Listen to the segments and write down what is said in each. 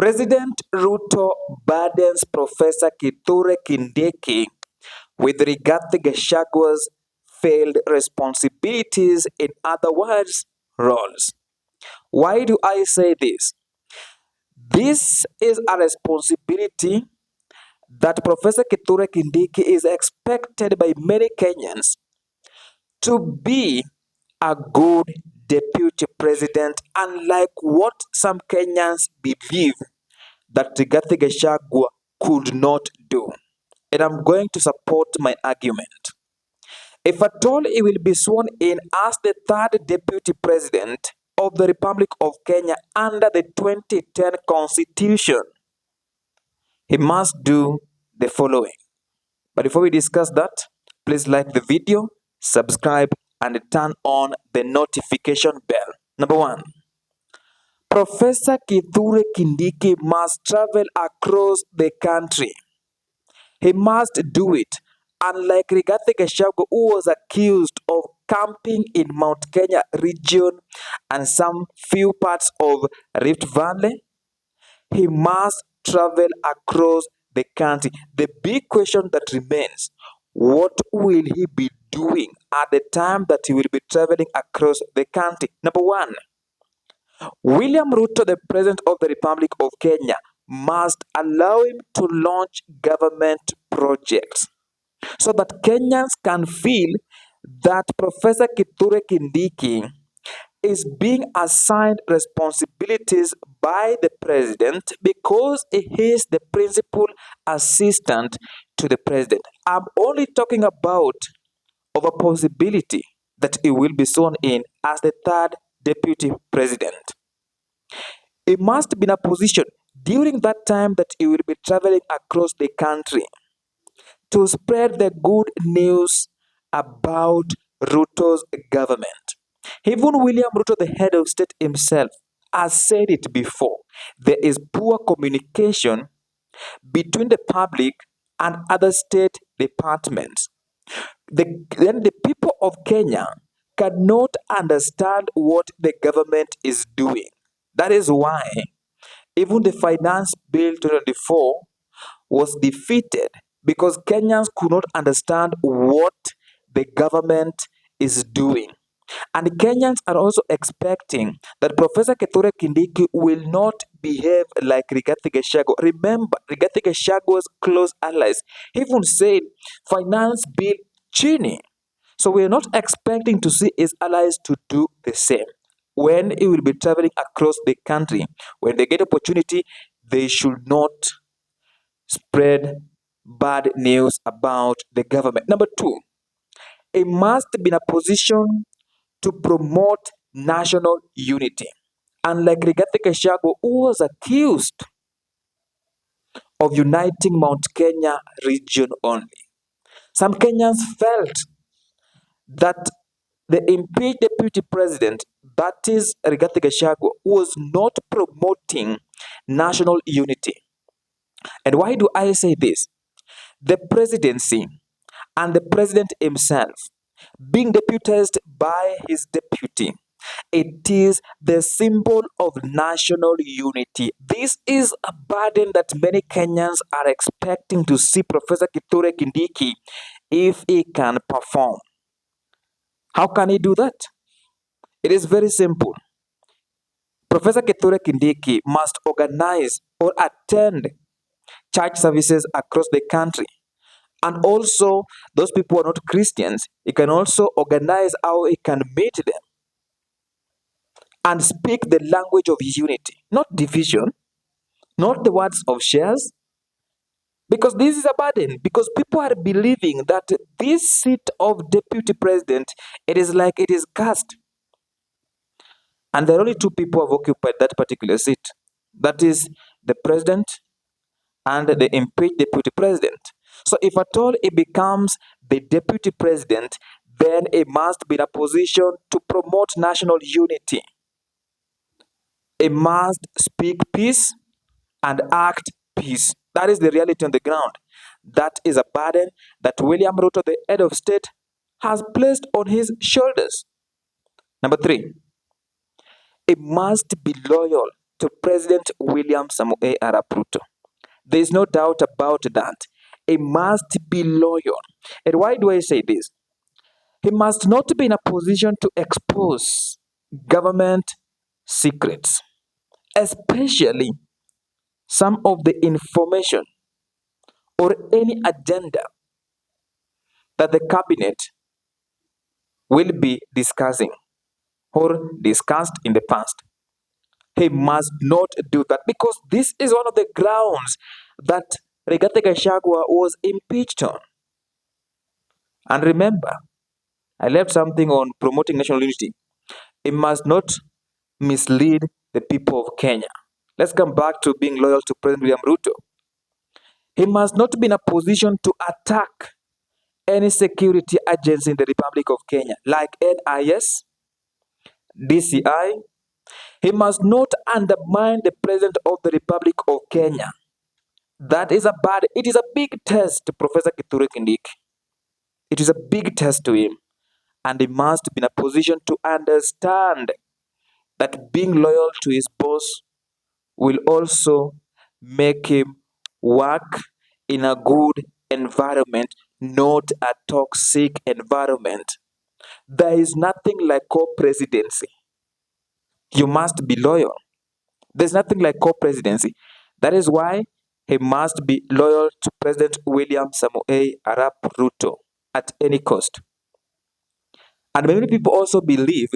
President Ruto burdens Professor Kindiki with Rigathi Gachagua's failed responsibilities, in other words, roles. Why do I say this? This is a responsibility that Professor Kindiki is expected by many Kenyans to be a good deputy president, unlike what some Kenyans believe that Rigathi Gachagua could not do. And I'm going to support my argument. If at all he will be sworn in as the third deputy president of the Republic of Kenya under the 2010 Constitution, he must do the following. But before we discuss that, please like the video, subscribe, and turn on the notification bell. Number one, Professor Kindiki must travel across the country. He must do it. Unlike Rigathi Gachagua, who was accused of camping in Mount Kenya region and some few parts of Rift Valley, he must travel across the country. The big question that remains, what will he be doing at the time that he will be traveling across the country? Number one, William Ruto, the President of the Republic of Kenya, must allow him to launch government projects so that Kenyans can feel that Professor Kindiki is being assigned responsibilities by the president because he is the principal assistant to the president. I'm only talking about of a possibility that he will be sworn in as the third deputy president. He must be in a position during that time that he will be traveling across the country to spread the good news about Ruto's government. Even William Ruto, the head of state himself, has said it before. There is poor communication between the public and other state departments. Then the people of Kenya cannot understand what the government is doing. That is why even the Finance Bill 2024 was defeated because Kenyans could not understand what the government is doing. And Kenyans are also expecting that Professor Kindiki will not behave like Rigathi Gachagua. Remember, Rigathi Gachagua's close allies even said finance bill chini. So we are not expecting to see his allies to do the same. When he will be traveling across the country, when they get opportunity, they should not spread bad news about the government. Number two, he must be in a position to promote national unity. Unlike Rigathi Gachagua, who was accused of uniting Mount Kenya region only. Some Kenyans felt that the impeached deputy president, that is Rigathi Gachagua, was not promoting national unity. And why do I say this? The presidency and the president himself being deputized by his deputy, it is the symbol of national unity. This is a burden that many Kenyans are expecting to see Professor Kindiki if he can perform. How can he do that? It is very simple. Professor Kindiki must organize or attend church services across the country. And also, those people who are not Christians, he can also organize how he can meet them and speak the language of unity, not division, not the words of shares. Because this is a burden, because people are believing that this seat of deputy president, it is like it is cast. And there are only two people who have occupied that particular seat. That is the president and the impeached deputy president. So if at all he becomes the deputy president, then he must be in a position to promote national unity. He must speak peace and act peace. That is the reality on the ground. That is a burden that William Ruto, the head of state, has placed on his shoulders. Number three, he must be loyal to President William Samoei Arap Ruto. There is no doubt about that. He must be loyal. And why do I say this? He must not be in a position to expose government secrets, especially some of the information or any agenda that the cabinet will be discussing or discussed in the past. He must not do that because this is one of the grounds that Rigathi Gachagua was impeached on. And remember, I left something on promoting national unity. It must not mislead the people of Kenya. Let's come back to being loyal to President William Ruto. He must not be in a position to attack any security agency in the Republic of Kenya, like NIS, DCI. He must not undermine the President of the Republic of Kenya. It is a big test to Professor Kithure Kindiki. It is a big test to him. And he must be in a position to understand that being loyal to his boss will also make him work in a good environment, not a toxic environment. There is nothing like co-presidency. You must be loyal. There's nothing like co-presidency. That is why he must be loyal to President William Samoei Arap Ruto at any cost. And many people also believe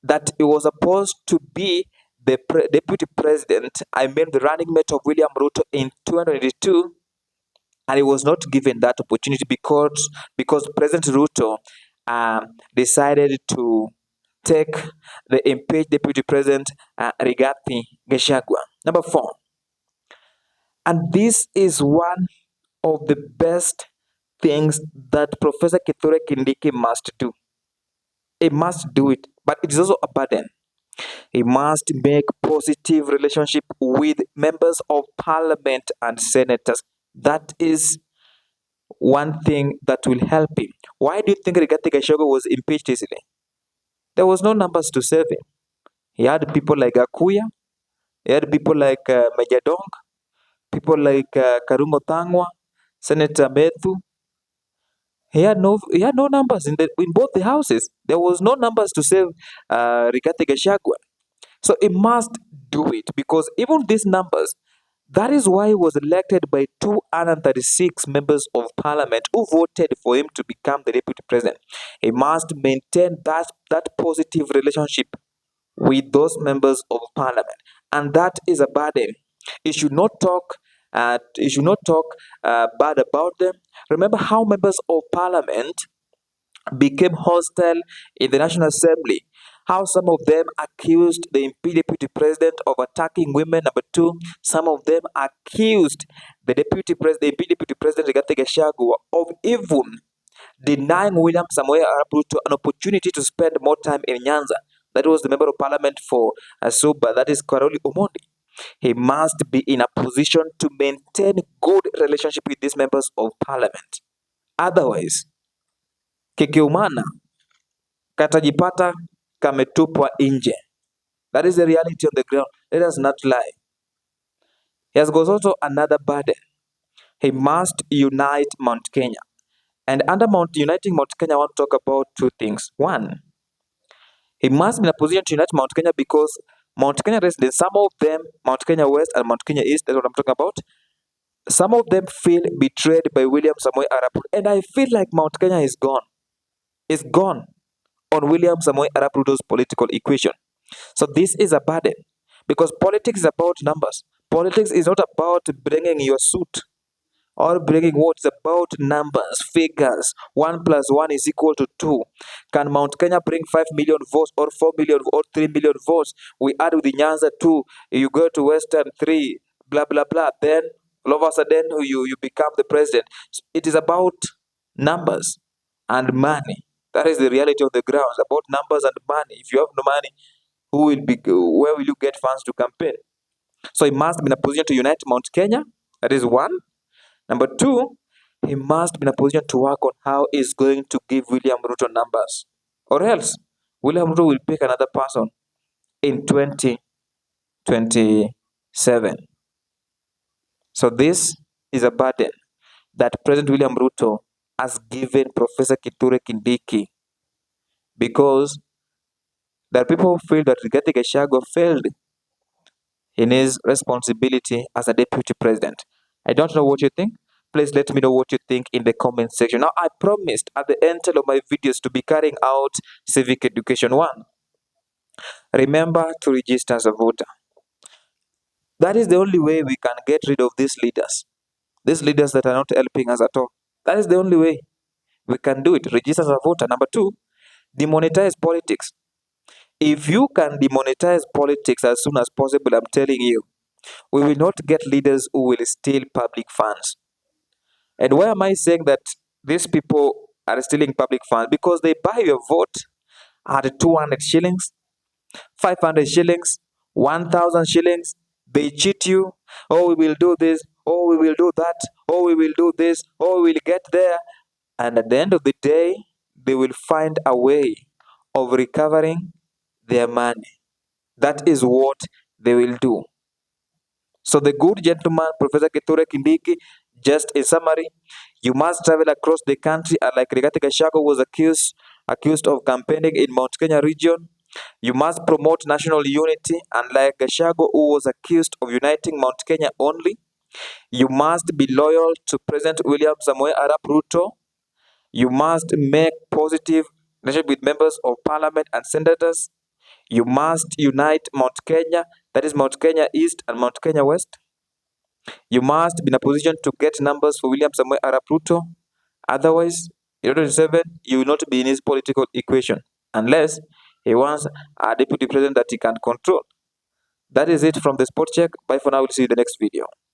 that he was supposed to be the deputy president, the running mate of William Ruto in 2022, and he was not given that opportunity because President Ruto decided to take the impeached deputy president Rigathi Gachagua. Number 4, and this is one of the best things that Professor Kithure Kindiki must do. He must do it, but it is also a burden. He must make positive relationship with members of parliament and senators. That is one thing that will help him. Why do you think Rigathi Gachagua was impeached easily? There was no numbers to save him. He had people like Akuya, he had people like Majadong, people like Karumo Tangwa, Senator Methu. He had no numbers in both the houses. There was no numbers to save Rigathi Gachagua. So he must do it because even these numbers, that is why he was elected by 236 members of parliament who voted for him to become the deputy president. He must maintain that positive relationship with those members of parliament, and that is a burden. He should not talk. Bad about them. Remember how members of parliament became hostile in the National Assembly. How some of them accused the impeached deputy president of attacking women. Number 2, some of them accused the impeached deputy president Rigathi Gachagua of even denying William Samoei Arap Ruto an opportunity to spend more time in Nyanza. That was the member of parliament for Suba, that is Karoli Omondi. He must be in a position to maintain good relationship with these members of parliament. Otherwise, kikiumana katajipata kametupwa nje. That is the reality on the ground. Let us not lie. He has got also another burden. He must unite Mount Kenya. And under uniting Mount Kenya, I want to talk about 2 things. 1, he must be in a position to unite Mount Kenya because Mount Kenya residents, some of them, Mount Kenya West and Mount Kenya East, that's what I'm talking about. Some of them feel betrayed by William Samoei Arap Ruto. And I feel like Mount Kenya is gone. It's gone on William Samoei Arap Ruto's political equation. So this is a burden because politics is about numbers. Politics is not about bringing your suit or bringing what's about numbers, figures. 1 + 1 is equal to 2. Can Mount Kenya bring 5 million votes or 4 million or 3 million votes? We add with the Nyanza 2, you go to Western 3, blah, blah, blah. Then all of a sudden you become the president. It is about numbers and money. That is the reality of the ground. It's about numbers and money. If you have no money, where will you get funds to campaign? So he must be in a position to unite Mount Kenya. That is 1. Number 2, he must be in a position to work on how he's going to give William Ruto numbers. Or else, William Ruto will pick another person in 2027. 2027. So this is a burden that President William Ruto has given Professor Kithure Kindiki, because there are people who feel that Rigathi Gachagua failed in his responsibility as a deputy president. I don't know what you think. Please let me know what you think in the comment section. Now, I promised at the end of my videos to be carrying out Civic Education 1. Remember to register as a voter. That is the only way we can get rid of these leaders that are not helping us at all. That is the only way we can do it. Register as a voter. Number two, demonetize politics. If you can demonetize politics as soon as possible, I'm telling you, we will not get leaders who will steal public funds. And why am I saying that these people are stealing public funds? Because they buy your vote at 200 shillings, 500 shillings, 1,000 shillings. They cheat you. Oh, we will do this. Oh, we will do that. Oh, we will do this. Oh, we will get there. And at the end of the day, they will find a way of recovering their money. That is what they will do. So the good gentleman, Professor Kithure Kindiki, just in summary, you must travel across the country, like Rigathi Gachagua was accused of campaigning in Mount Kenya region. You must promote national unity, unlike Gachagua, who was accused of uniting Mount Kenya only. You must be loyal to President William Samoei Arap Ruto. You must make positive relationship with members of parliament and senators. You must unite Mount Kenya, that is Mount Kenya East and Mount Kenya West. You must be in a position to get numbers for William Samoei Arap Ruto. Otherwise, in 2027, you will not be in his political equation unless he wants a deputy president that he can control. That is it from the Spot Check. Bye for now. We'll see you in the next video.